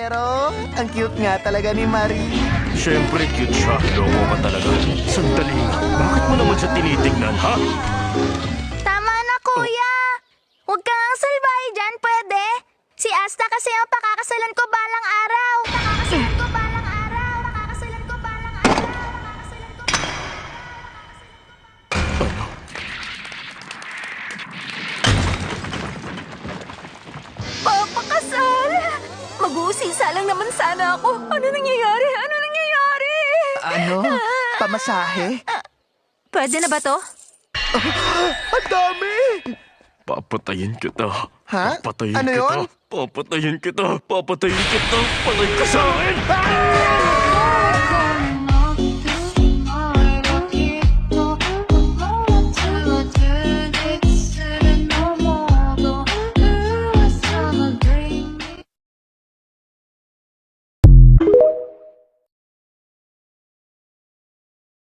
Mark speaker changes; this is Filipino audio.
Speaker 1: Pero, ang cute nga talaga ni Marie.
Speaker 2: Siyempre, cute siya. Loko ka talaga. Sandali nga. Bakit mo naman siya tinitignan, ha?
Speaker 3: Tama na, kuya! Huwag kang salbahe dyan, pwede? Si Asta kasi ang pakakasalan ko balang araw. Pakakasalan ko balang araw. Pakakasalan ko balang araw. Pakakasalan ko Papakasal! Mag-uusisa lang naman sana ako. Ano nangyayari? Ano nangyayari?
Speaker 1: Ano? Pamasahe?
Speaker 3: Pwede na ba to?
Speaker 1: Ang dami!
Speaker 2: Papatayin kita.
Speaker 1: Ha?
Speaker 2: Papatayin
Speaker 1: Ano
Speaker 2: kita.
Speaker 1: yun?
Speaker 2: Papatayin kita. Papatayin kita. Patay ka sa akin.
Speaker 1: Ah!